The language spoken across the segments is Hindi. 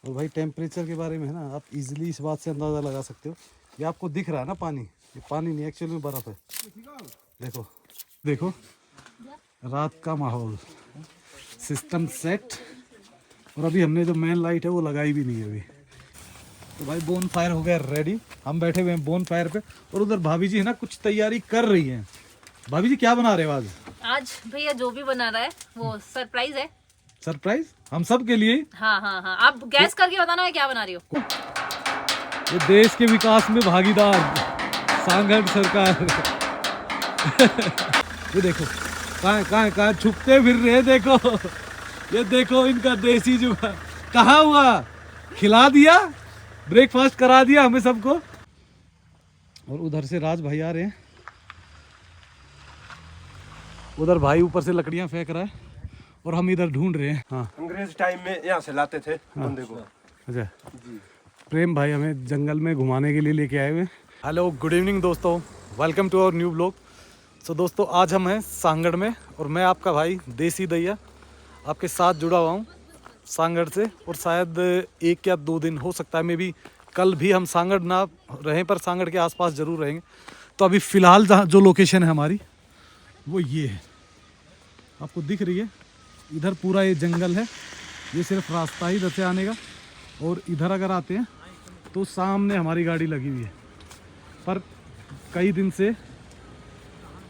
और भाई टेम्परेचर के बारे में है ना, आप इजीली इस बात से अंदाज़ा लगा सकते हो। ये आपको दिख रहा है ना पानी, ये पानी नहीं एक्चुअली में बर्फ़ है। देखो देखो रात का माहौल, सिस्टम सेट, और अभी हमने जो मेन लाइट है वो लगाई भी नहीं है अभी। तो भाई बोन फायर हो गया रेडी, हम बैठे हुए हैं बोन फायर पे, और उधर भाभी जी है ना कुछ तैयारी कर रही हैं। भाभी जी क्या बना रहे हो आज? आज भैया जो भी बना रहा है वो सरप्राइज है। सरप्राइज हम सब के लिए। हाँ हाँ हाँ, आप गैस करके बताना है क्या बना रही हो। ये देश के विकास में भागीदार सांगड़ सरकार। ये देखो कहाँ छुपते फिर रहे, देखो ये देखो इनका देसी जुगाड़। कहाँ हुआ, खिला दिया, ब्रेकफास्ट करा दिया हमें सबको। और उधर से राज भाई आ रहे हैं, उधर भाई ऊपर से लकड़ियां फेंक रहा है और हम इधर ढूंढ रहे हैं। हाँ अंग्रेज टाइम में यहाँ से लाते थे बंदे को। अच्छा, प्रेम भाई हमें जंगल में घुमाने के लिए लेके आए हुए। हेलो गुड इवनिंग दोस्तों, welcome to our new blog. So दोस्तों आज हम हैं सांगड़ में, और मैं आपका भाई देसी दैया आपके साथ जुड़ा हुआ हूँ सांगड़ से। और शायद 1 या 2 दिन हो सकता है, मे भी कल भी हम सांगड़ ना रहें पर सांगड़ के आसपास ज़रूर रहेंगे। तो अभी फ़िलहाल जहाँ जो लोकेशन है हमारी वो ये है, आपको दिख रही है। इधर पूरा ये जंगल है, ये सिर्फ रास्ता ही इधर से आने का। और इधर अगर आते हैं तो सामने हमारी गाड़ी लगी हुई है, पर कई दिन से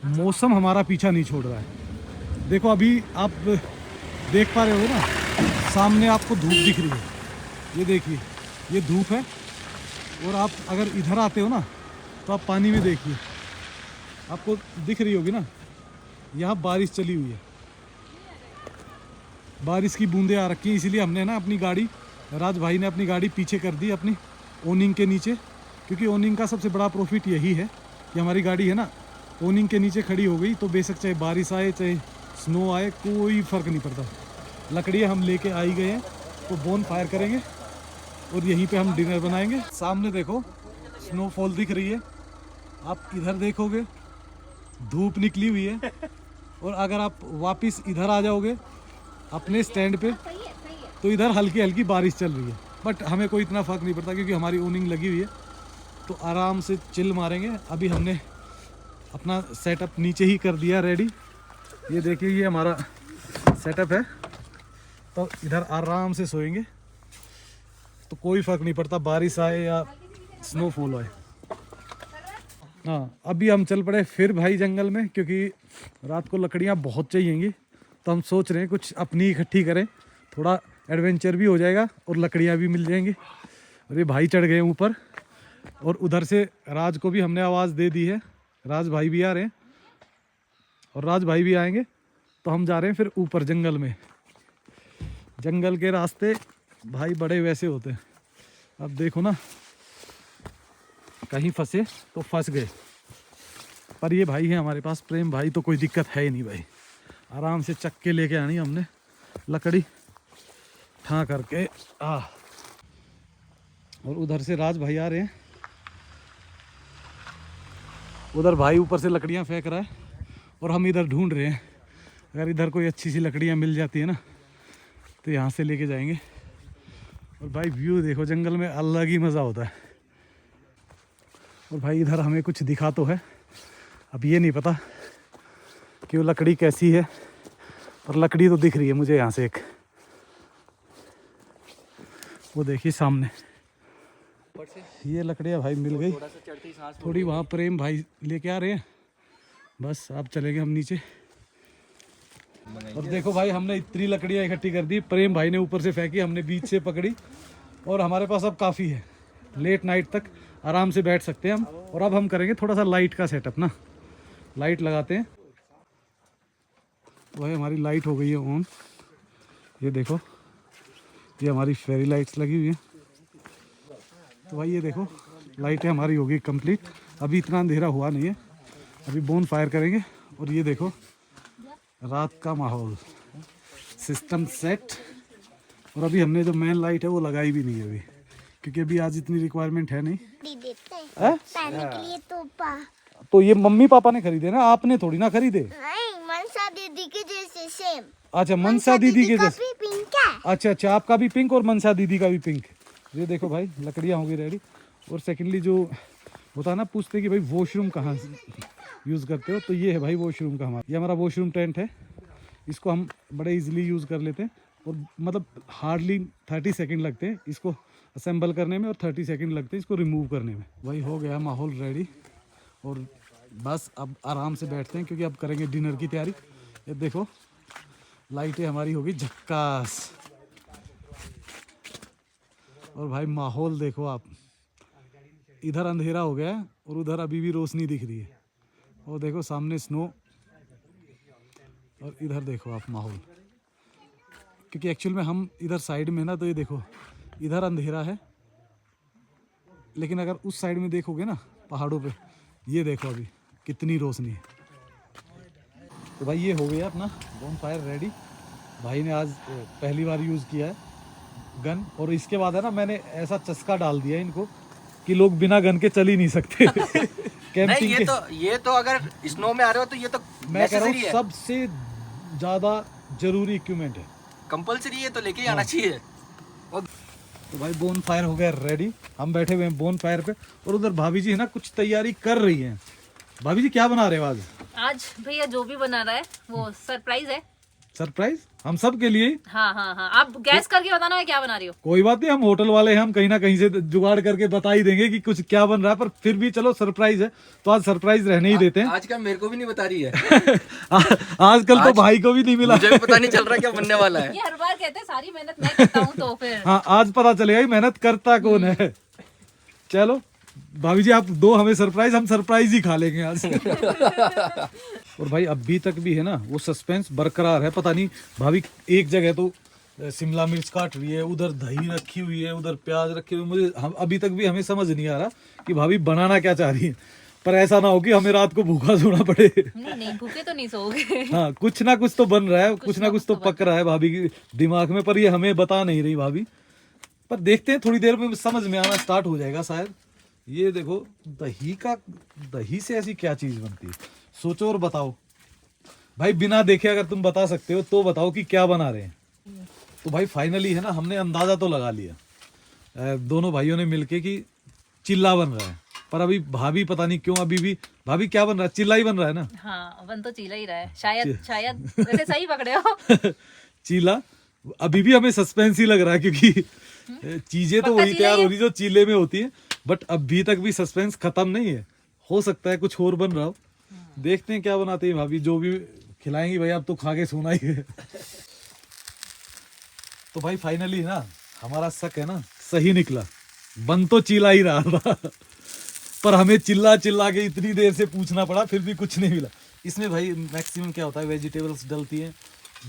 मौसम हमारा पीछा नहीं छोड़ रहा है। देखो अभी आप देख पा रहे हो ना, सामने आपको धूप दिख रही है, ये देखिए ये धूप है। और आप अगर इधर आते हो ना तो आप पानी में देखिए, आपको दिख रही होगी ना, यहाँ बारिश चली हुई है, बारिश की बूंदें आ रखी हैं। इसीलिए हमने ना अपनी गाड़ी, राज भाई ने अपनी गाड़ी पीछे कर दी अपनी ओनिंग के नीचे, क्योंकि ओनिंग का सबसे बड़ा प्रॉफिट यही है कि हमारी गाड़ी है ना ओनिंग के नीचे खड़ी हो गई तो बेशक चाहे बारिश आए चाहे स्नो आए कोई फ़र्क नहीं पड़ता। लकड़ियाँ हम लेके आ ही गए हैं, तो बोन फायर करेंगे और यहीं पे हम डिनर बनाएंगे। सामने देखो स्नोफॉल दिख रही है, आप इधर देखोगे धूप निकली हुई है, और अगर आप वापस इधर आ जाओगे अपने स्टैंड पे तो इधर हल्की हल्की बारिश चल रही है। बट हमें कोई इतना फ़र्क नहीं पड़ता क्योंकि हमारी ओनिंग लगी हुई है, तो आराम से चिल मारेंगे। अभी हमने अपना सेटअप नीचे ही कर दिया रेडी, ये देखिए ये हमारा सेटअप है, तो इधर आराम से सोएंगे, तो कोई फ़र्क नहीं पड़ता बारिश आए या स्नोफॉल आए। हाँ अभी हम चल पड़े फिर भाई जंगल में, क्योंकि रात को लकड़ियाँ बहुत चाहिएंगी, तो हम सोच रहे हैं कुछ अपनी इकट्ठी करें, थोड़ा एडवेंचर भी हो जाएगा और लकड़ियाँ भी मिल जाएंगी। और ये भाई चढ़ गए ऊपर, और उधर से राज को भी हमने आवाज़ दे दी है, राज भाई भी आ रहे हैं और राज भाई भी आएंगे, तो हम जा रहे हैं फिर ऊपर जंगल में। जंगल के रास्ते भाई बड़े वैसे होते हैं, अब देखो ना कहीं फंसे तो फंस गए, पर ये भाई है हमारे पास प्रेम भाई, तो कोई दिक्कत है ही नहीं भाई। आराम से चक्के लेके आनी हमने लकड़ी ठा करके और उधर से राज भाई आ रहे हैं, उधर भाई ऊपर से लकड़ियां फेंक रहा है और हम इधर ढूंढ रहे हैं। अगर इधर कोई अच्छी सी लकड़ियां मिल जाती है ना तो यहाँ से लेके जाएंगे। और भाई व्यू देखो, जंगल में अलग ही मज़ा होता है। और भाई इधर हमें कुछ दिखा तो है, अब ये नहीं पता कि वो लकड़ी कैसी है, पर लकड़ी तो दिख रही है मुझे यहाँ से एक, वो देखिए सामने ये लकड़ियाँ भाई मिल गई थोड़ी, वहाँ प्रेम भाई लेके आ रहे हैं, बस अब चलेंगे हम नीचे। और देखो भाई हमने इतनी लकड़ियाँ इकट्ठी कर दी, प्रेम भाई ने ऊपर से फेंकी, हमने बीच से पकड़ी, और हमारे पास अब काफ़ी है, लेट नाइट तक आराम से बैठ सकते हैं हम। और अब हम करेंगे थोड़ा सा लाइट का सेटअप ना, लाइट लगाते हैं। वही हमारी लाइट हो गई है ऑन, ये देखो ये हमारी फेरी लाइट्स लगी हुई हैं, तो भाई ये देखो लाइटें हमारी होगी कंप्लीट। अभी इतना अंधेरा हुआ नहीं है, अभी बोन फायर करेंगे। और ये देखो रात का माहौल, सिस्टम सेट, और अभी हमने जो मेन लाइट है वो लगाई भी नहीं है अभी, क्योंकि अभी आज इतनी रिक्वायरमेंट है नहीं। के लिए तो ये मम्मी पापा ने खरीदे ना, आपने थोड़ी ना खरीदे। नहीं, मनसा दीदी के जैसे सेम। अच्छा मनसा दीदी के जैसे। भी पिंक है। अच्छा अच्छा, आपका भी पिंक और मनसा दीदी का भी पिंक। ये देखो भाई लकड़ियाँ होंगी रेडी। और सेकेंडली जो होता है ना, पूछते हैं कि भाई वॉशरूम कहाँ यूज़ करते हो, तो ये है भाई वॉशरूम का हमारा। ये हमारा वॉशरूम टेंट है। इसको हम बड़े इजीली यूज़ कर लेते हैं और मतलब हार्डली 30 सेकंड लगते हैं इसको असेंबल करने में और 30 सेकंड लगते हैं इसको रिमूव करने में। भाई हो गया माहौल रेडी और बस अब आराम से बैठते हैं क्योंकि अब करेंगे डिनर की तैयारी। ये देखो लाइटें हमारी होगी झक्कास। और भाई माहौल देखो आप, इधर अंधेरा हो गया है और उधर अभी भी रोशनी दिख रही है। और देखो सामने स्नो और इधर देखो आप माहौल, क्योंकि एक्चुअल में हम इधर साइड में ना, तो ये देखो इधर अंधेरा है लेकिन अगर उस साइड में देखोगे ना पहाड़ों पे, ये देखो अभी कितनी रोशनी है। तो भाई ये हो गया अपना बोन फायर रेडी। भाई ने आज पहली बार यूज़ किया है गन, और इसके बाद है ना मैंने ऐसा चस्का डाल दिया इनको कि लोग बिना गन के चल ही नहीं सकते। कैंपिंग नहीं, ये तो अगर स्नो में आ रहे हो तो ये तो मैं कह रहा हूँ necessary है, सबसे ज़्यादा जरूरी इक्विपमेंट है। कंपलसरी है, तो लेके ही आना चाहिए। तो भाई बोन फायर हो गया रेडी। हम बैठे हुए हैं बोन फायर पे और उधर भाभी जी है ना कुछ तैयारी कर रही हैं। भाभी जी क्या बना रहे हो आज? आज भैया जो भी बना रहा है वो सरप्राइज है। सरप्राइज हम सब के लिए। हाँ हाँ हाँ, आप गैस करके बताना मैं क्या बना रही हूँ। कोई बात नहीं, हम होटल वाले हैं, हम कहीं ना कहीं से जुगाड़ करके बता ही देंगे कि कुछ क्या बन रहा है, पर फिर भी चलो सरप्राइज है तो आज सरप्राइज रहने ही देते हैं। आज का मेरे को भी नहीं बता रही है। आजकल तो भाई को भी नहीं मिला। मुझे भी पता नहीं चल रहा क्या बनने वाला है। ये हर बार कहते हैं सारी मेहनत मैं करता हूँ, तो फिर हाँ आज पता चलेगा कि मेहनत करता कौन है। चलो भाभी जी आप दो हमें सरप्राइज, हम सरप्राइज ही खा लेंगे आज। और भाई अभी तक भी है ना वो सस्पेंस बरकरार है। पता नहीं भाभी एक जगह तो शिमला मिर्च काट रही है, उधर दही रखी हुई है, उधर प्याज रखी हुई है। मुझे अभी तक भी हमें समझ नहीं आ रहा कि भाभी बनाना क्या चाह रही है। पर ऐसा ना हो कि हमें रात को भूखा सोना पड़े। नहीं नहीं, भूखे तो नहीं सोओगे। हाँ कुछ ना कुछ तो बन रहा है, कुछ ना कुछ तो पक रहा है भाभी के दिमाग में, पर ये हमें बता नहीं रही भाभी। पर देखते हैं थोड़ी देर में समझ में आना स्टार्ट हो जाएगा शायद। ये देखो दही से ऐसी क्या चीज बनती है, सोचो और बताओ भाई। बिना देखे अगर तुम बता सकते हो तो बताओ कि क्या बना रहे हैं। तो भाई फाइनली है ना हमने अंदाजा तो लगा लिया दोनों भाइयों ने मिलके कि चिल्ला बन रहा है। पर अभी भाभी पता नहीं क्यों अभी भी, भाभी क्या बन रहा है? चिल्ला ही बन रहा है ना? हाँ बन तो चीला ही रहा है, शायद वैसे सही पकड़े हो। चीला अभी भी हमें सस्पेंस ही लग रहा है क्योंकि चीजें तो वही तैयार हो रही जो चीले में होती है, बट अभी तक भी सस्पेंस खत्म नहीं है। हो सकता है कुछ और बन रहा हो। देखते हैं क्या बनाते हैं भाभी, जो भी खिलाएंगी भाई आप तो खा के सोना ही है। तो भाई फाइनली ना हमारा शक है ना सही निकला, बन तो चीला ही रहा था। पर हमें चिल्ला चिल्ला के इतनी देर से पूछना पड़ा फिर भी कुछ नहीं मिला। इसमें भाई मैक्सिमम क्या होता है, वेजिटेबल्स डलती है,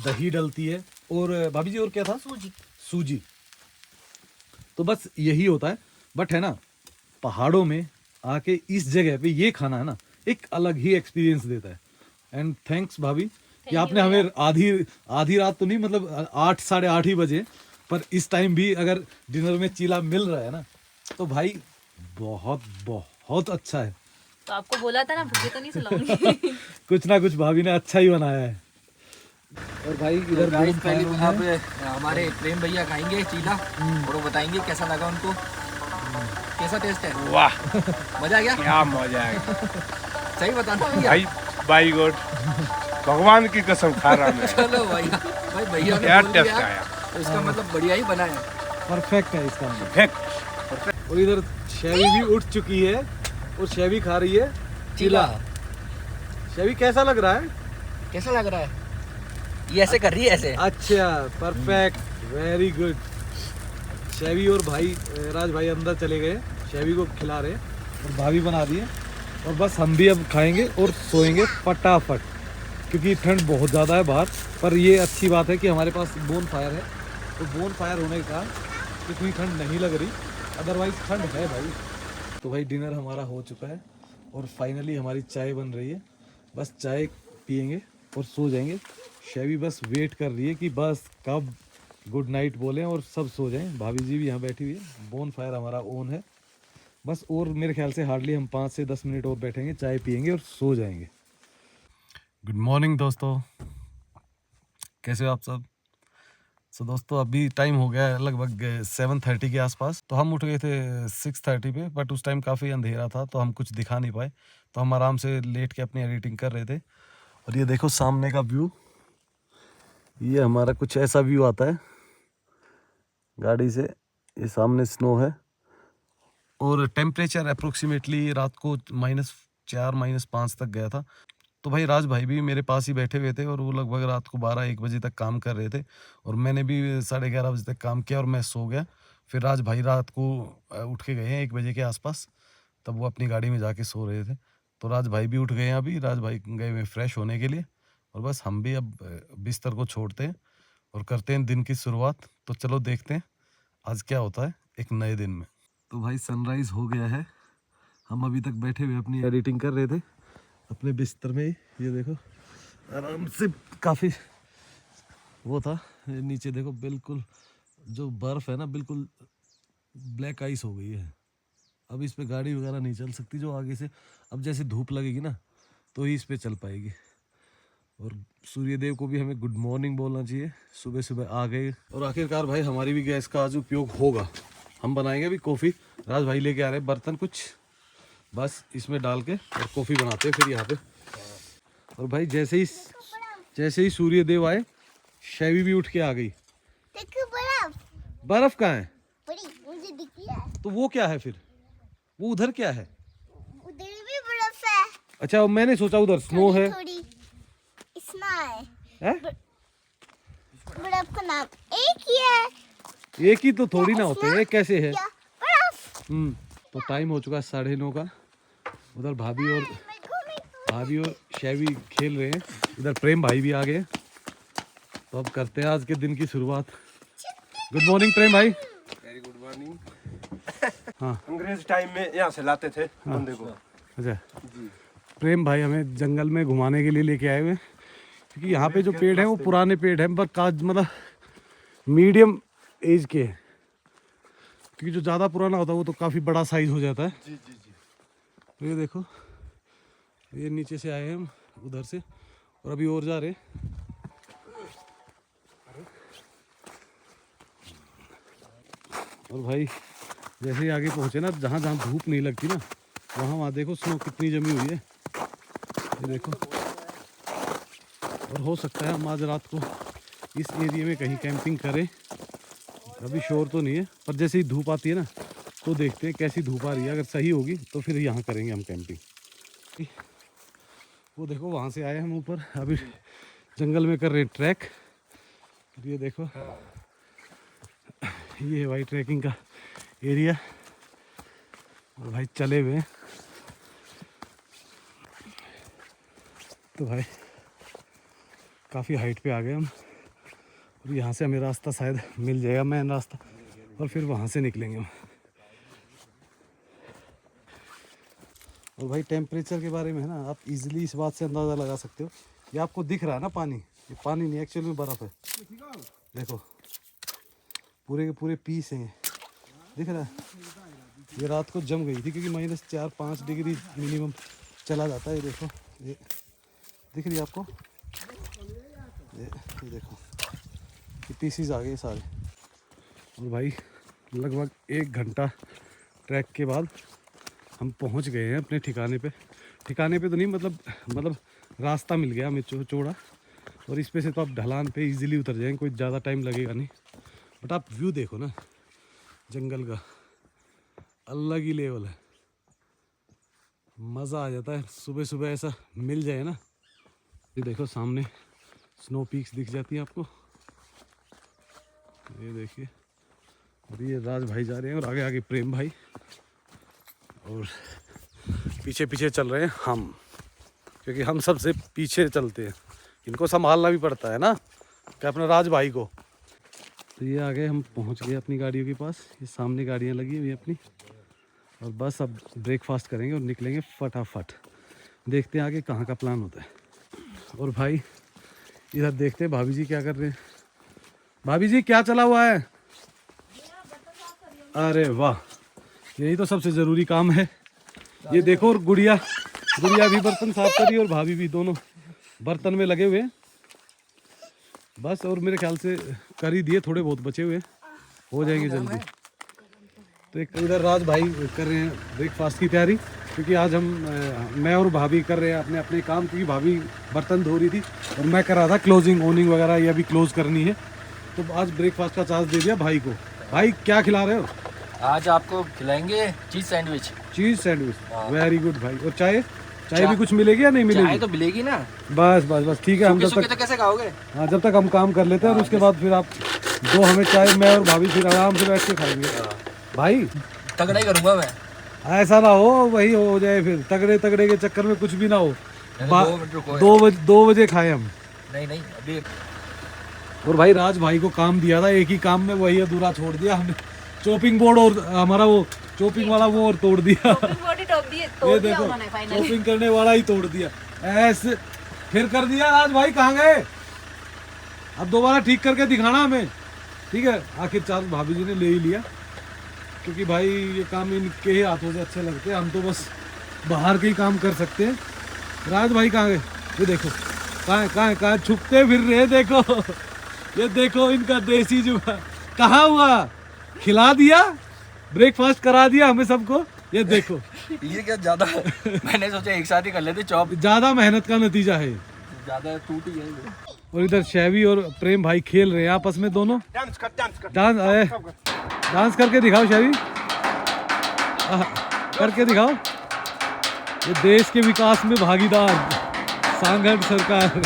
दही डलती है और भाभी जी और क्या था? सूजी। तो बस यही होता है। बट है ना पहाड़ों में आके इस जगह पे ये खाना है ना एक अलग ही एक्सपीरियंस देता है। एंड थैंक्स भाभी कि आपने हमें आधी रात तो नहीं, मतलब 8 साढ़े 8 ही बजे, पर इस टाइम भी अगर डिनर में चीला मिल रहा है ना तो भाई बहुत बहुत अच्छा है। तो आपको बोला था ना भूखे तो नहीं सुलाऊंगी। कुछ ना कुछ भाभी ने अच्छा ही बनाया है। और भाई इधर गाइस पहले अब हमारे प्रेम भैया खाएंगे चीला और वो बताएंगे कैसा लगा उनको, कैसा टेस्ट है। वाह मजा आ गया? क्या मजा है सही बताना भैया। भाई, बाई गॉड भगवान की कसम खा रहा मैं। चलो भाई भैया ने क्या बोल टेस्ट दिया आया, तो इसका मतलब बढ़िया ही बना है। परफेक्ट है इसका। परफेक्ट। और इधर शेवी भी उठ चुकी है और शेवी खा रही है चीला। शेवी कैसा लग रहा है? कैसा लग रहा है? ये ऐसे कर रही है ऐसे। अच्छा परफेक्ट, वेरी गुड। शेवी और भाई राज भाई अंदर चले गए, शेवी को खिला रहे और भाभी बना दिए। और बस हम भी अब खाएंगे और सोएंगे फटाफट क्योंकि ठंड बहुत ज़्यादा है बाहर। पर ये अच्छी बात है कि हमारे पास बोन फायर है, तो बोन फायर होने के कारण इतनी ठंड नहीं लग रही, अदरवाइज ठंड है भाई। तो भाई डिनर हमारा हो चुका है और फाइनली हमारी चाय बन रही है। बस चाय पियेंगे और सो जाएंगे। शेवी बस वेट कर रही है कि बस कब गुड नाइट बोलें और सब सो जाएं। भाभी जी भी यहाँ बैठी हुई है। बोन फायर हमारा ऑन है बस, और मेरे ख्याल से हार्डली हम 5 से 10 मिनट और बैठेंगे, चाय पियेंगे और सो जाएंगे। गुड मॉर्निंग दोस्तों, कैसे हो आप सब। दोस्तों अभी टाइम हो गया है लगभग 7:30 के आसपास। तो हम उठ गए थे 6:30 पे, बट उस टाइम काफ़ी अंधेरा था तो हम कुछ दिखा नहीं पाए। तो हम आराम से लेट के अपनी एडिटिंग कर रहे थे। और ये देखो सामने का व्यू, ये हमारा कुछ ऐसा व्यू आता है गाड़ी से। ये सामने स्नो है और टेम्परेचर अप्रोक्सीमेटली रात को -4 -5 तक गया था। तो भाई राज भाई भी मेरे पास ही बैठे हुए थे और वो लगभग रात को 12-1 बजे तक काम कर रहे थे। और मैंने भी 11:30 बजे तक काम किया और मैं सो गया। फिर राज भाई रात को उठ के गए हैं 1 बजे के आसपास, तब वो अपनी गाड़ी में जाके सो रहे थे। तो राज भाई भी उठ गए हैं अभी, राज भाई गए हुए फ्रेश होने के लिए। और बस हम भी अब बिस्तर को छोड़ते हैं और करते हैं दिन की शुरुआत। तो चलो देखते हैं आज क्या होता है एक नए दिन में। तो भाई सनराइज हो गया है, हम अभी तक बैठे हुए अपनी एडिटिंग कर रहे थे अपने बिस्तर में। ये देखो आराम से, काफ़ी वो था नीचे, देखो बिल्कुल जो बर्फ़ है ना बिल्कुल ब्लैक आइस हो गई है। अब इस पे गाड़ी वगैरह नहीं चल सकती जो आगे से, अब जैसे धूप लगेगी ना तो ही इस पे चल पाएगी। और सूर्यदेव को भी हमें गुड मॉर्निंग बोलना चाहिए, सुबह सुबह आ गए। और आखिरकार भाई हमारी भी गैस का आज उपयोग होगा। हम बनाएंगे अभी कॉफ़ी, राज भाई लेके आ रहे हैं बर्तन कुछ, बस इसमें डाल के और कॉफ़ी बनाते हैं फिर यहाँ पे। और भाई जैसे ही सूर्यदेव आए, शैवी भी उठ के आ गई। देखो बर्फ। बर्फ कहाँ है? बड़ी मुझे दिख रहा है। तो वो क्या है फिर? वो उधर क्या है? उधर भी बर्फ है। अच्छा मैंने सोचा उधर स्नो है। थोड़ी स्नो है। हैं? बर्फ का नाम एक ही है। एक ही तो थोड़ी ना होते हैं, कैसे है? क्या बर्फ? तो टाइम हो चुका है 9:30 का। उधर भाभी और शैवी खेल रहे हैं, इधर प्रेम भाई भी आ गए। तो अब करते हैं आज के दिन की शुरुआत। गुड मॉर्निंग प्रेम भाई। Very good morning. हाँ अंग्रेज टाइम में यहाँ से लाते थे बंदे को। अच्छा, प्रेम भाई हमें जंगल में घुमाने के लिए लेके आए हुए हैं, क्योंकि यहाँ पे जो पेड़ हैं वो पुराने पेड़ हैं, पर काज मतलब मीडियम एज के हैं। क्योंकि जो ज़्यादा पुराना होता है वो तो काफ़ी बड़ा साइज हो जाता है। जी जी जी। तो ये देखो, ये नीचे से आए हैं हम उधर से और अभी और जा रहे हैं। और भाई जैसे ही आगे पहुँचे ना, जहाँ जहाँ धूप नहीं लगती ना, वहाँ देखो स्नो कितनी जमी हुई है, ये देखो। और हो सकता है हम आज रात को इस एरिया में कहीं कैंपिंग करें, अभी श्योर तो नहीं है। पर जैसे ही धूप आती है ना तो देखते हैं कैसी धूप आ रही है, अगर सही होगी तो फिर यहाँ करेंगे हम कैंपिंग। वो देखो वहाँ से आए हम ऊपर, अभी जंगल में कर रहे हैं ट्रैक। ये देखो ये है भाई ट्रैकिंग का एरिया। और भाई चले हुए हैं। तो भाई काफ़ी हाइट पे आ गए हम और यहाँ से हमें रास्ता शायद मिल जाएगा, मेन रास्ता, और फिर वहाँ से निकलेंगे हम। और भाई टेम्परेचर के बारे में है ना, आप इजीली इस बात से अंदाज़ा लगा सकते हो। ये आपको दिख रहा है ना पानी, ये पानी नहीं एक्चुअल में बर्फ़ है। देखो पूरे के पूरे पीस हैं, दिख रहा है। ये रात को जम गई थी क्योंकि -4-5 डिग्री मिनिमम चला जाता है। ये देखो, ये दिख रही है आपको, ये देखो ये पीसीज आ गए सारे। और भाई लगभग 1 घंटा ट्रैक के बाद हम पहुंच गए हैं अपने ठिकाने पे। ठिकाने पे तो नहीं, मतलब रास्ता मिल गया हमें चौड़ा, और इस पे से तो आप ढलान पे इजीली उतर जाएंगे, कोई ज़्यादा टाइम लगेगा नहीं। बट आप व्यू देखो ना जंगल का, अलग ही लेवल है, मज़ा आ जाता है। सुबह सुबह ऐसा मिल जाए ना, ये देखो सामने स्नो पीक्स दिख जाती हैं आपको, ये देखिए। और ये राज भाई जा रहे हैं और आगे आगे प्रेम भाई, और पीछे पीछे चल रहे हैं हम, क्योंकि हम सबसे पीछे चलते हैं, इनको संभालना भी पड़ता है ना, क्या अपने राज भाई को। तो ये आगे हम पहुंच गए अपनी गाड़ियों के पास, ये सामने गाड़ियां लगी हुई अपनी। और बस अब ब्रेकफास्ट करेंगे और निकलेंगे फटाफट। देखते हैं आगे कहाँ का प्लान होता है। और भाई इधर देखते हैं भाभी जी क्या कर रहे हैं। भाभी जी क्या चला हुआ है? अरे वाह, यही तो सबसे ज़रूरी काम है। ये देखो, और गुड़िया भी बर्तन साफ कर रही है और भाभी भी, दोनों बर्तन में लगे हुए हैं बस, और मेरे ख्याल से कर ही दिए, थोड़े बहुत बचे हुए हैं, हो जाएंगे जल्दी। तो एक इधर राज भाई कर रहे हैं ब्रेकफास्ट की तैयारी, क्योंकि आज मैं और भाभी कर रहे हैं अपने अपने काम, क्योंकि भाभी बर्तन धो रही थी और मैं कर रहा था क्लोजिंग ओनिंग वगैरह, ये अभी क्लोज करनी है। तो आज ब्रेकफास्ट का चार्ज दे दिया भाई को। भाई क्या खिला रहे हो? आज आपको खिलाएंगे cheese sandwich. Cheese sandwich, very good भाई। और चाय चाय भी कुछ मिलेगी या नहीं मिलेगी? चाय तो मिलेगी ना। बस बस बस ठीक है, हम जब सूखे तक तो कैसे खाओगे? हाँ जब तक हम काम कर लेते हैं, और उसके बाद फिर आप दो हमें चाय, मैं और भाभी फिर आराम से बैठ के खाएंगे। भाई तगड़ा ही करूंगा मैं। ऐसा ना हो वही हो जाए, फिर तगड़े तगड़े के चक्कर में कुछ भी ना हो। 2 मिनट रुको। 2 बजे खाए हम। नहीं नहीं अभी। और भाई राज भाई को काम दिया था एक ही काम में, वही अधूरा छोड़ दिया हमने। चॉपिंग बोर्ड और हमारा वो चॉपिंग वाला वो और तोड़ दिया। ये देखो चॉपिंग करने वाला ही तोड़ दिया ऐसे, फिर कर दिया। राज भाई कहाँ गए? अब दोबारा ठीक करके दिखाना हमें, ठीक है? आखिर चार्ज भाभी जी ने ले ही लिया, क्योंकि भाई ये काम इनके ही हाथों से अच्छे लगते हैं, हम तो बस बाहर के ही काम कर सकते हैं। राज भाई कहाँ गए? ये देखो कहाँ छुपते फिर रहे, देखो ये देखो इनका देसी जुगाड़। कहाँ हुआ? खिला दिया, ब्रेकफास्ट करा दिया हमें सबको। ये देखो ये क्या ज्यादा मैंने सोचा एक साथ ही कर लेते चॉप। ज्यादा मेहनत का नतीजा है, ज्यादा टूट ही है। और इधर शैवी और प्रेम भाई खेल रहे हैं आपस में दोनों। डांस करके दिखाओ शैवी, करके दिखाओ। ये देश के विकास में भागीदार सांगड़ सरकार।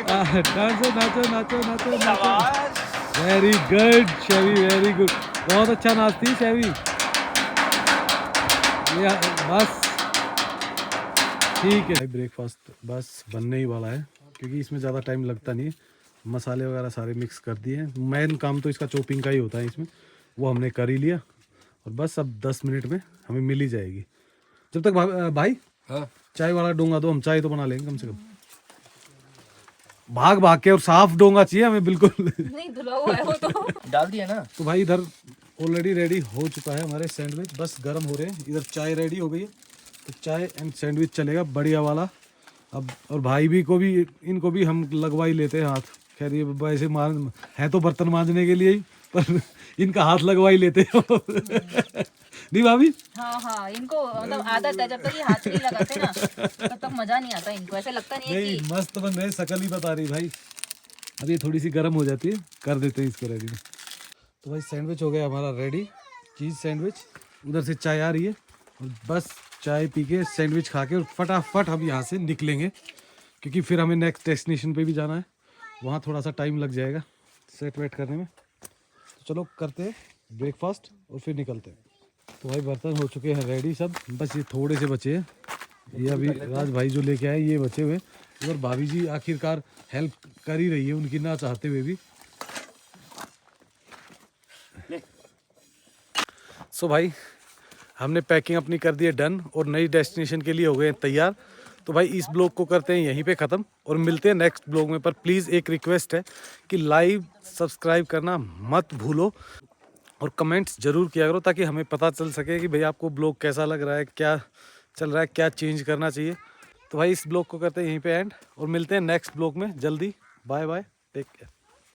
नाचो नाचो नाचो नाचो नाचो। Very good Shaivi, very good, बहुत अच्छा नाचती है शैवी। ये बस ठीक है, ब्रेकफास्ट बस बनने ही वाला है, क्योंकि इसमें ज़्यादा टाइम लगता नहीं है। मसाले वगैरह सारे मिक्स कर दिए हैं। मेन काम तो इसका चॉपिंग का ही होता है इसमें, वो हमने कर ही लिया। और बस अब 10 मिनट में हमें मिल ही जाएगी। जब तक भाई हाँ? चाय वाला डोंगा दो, हम चाय तो बना लेंगे कम से कम। भाग भाग के, और साफ डोंगा चाहिए हमें बिल्कुल। नहीं धुला हुआ है वो तो। डाल दिया ना। तो भाई इधर ऑलरेडी रेडी हो चुका है हमारे सैंडविच, बस गर्म हो रहे हैं। इधर चाय रेडी हो गई है, तो चाय एंड सैंडविच चलेगा बढ़िया वाला अब। और भाई भी को भी, इनको भी हम लगवा ही लेते हैं हाथ। खैर ये वैसे है तो बर्तन मांजने के लिए ही, पर इनका हाथ लगवा ही लेते हैं। नहीं भाभी? हाँ इनको मतलब आदत है, जब तक ये हाथ नहीं लगाते ना तब तक मजा नहीं आता इनको। ऐसे लगता नहीं है नहीं कि मस्त बन रहे, शकल ही बता रही भाई। अब ये थोड़ी सी गर्म हो जाती है, कर देते हैं इसको रेडी। तो भाई सैंडविच हो गया हमारा रेडी, चीज़ सैंडविच। उधर से चाय आ रही है, और बस चाय पी के सैंडविच खा के और फटाफट हम यहाँ से निकलेंगे, क्योंकि फिर हमें नेक्स्ट डेस्टिनेशन पे भी जाना है। वहाँ थोड़ा सा टाइम लग जाएगा सेट वेट करने में। तो चलो करते हैं ब्रेकफास्ट और फिर निकलते हैं। तो भाई बर्तन हो चुके हैं रेडी सब, बस ये थोड़े से बचे हैं। ये अभी राज भाई जो लेके आए ये बचे हुए। और भाभी जी आखिरकार हेल्प कर ही रही है उनकी ना चाहते हुए भी। सो भाई हमने पैकिंग अपनी कर दी है डन, और नई डेस्टिनेशन के लिए हो गए हैं तैयार। तो भाई इस ब्लॉग को करते हैं यहीं पे ख़त्म, और मिलते हैं नेक्स्ट ब्लॉग में। पर प्लीज़ एक रिक्वेस्ट है कि लाइव सब्सक्राइब करना मत भूलो, और कमेंट्स ज़रूर किया करो, ताकि हमें पता चल सके कि भाई आपको ब्लॉग कैसा लग रहा है, क्या चल रहा है, क्या चेंज करना चाहिए। तो भाई इस ब्लॉग को करते हैं यहीं पे एंड, और मिलते हैं नेक्स्ट ब्लॉग में जल्दी। Bye bye, take care.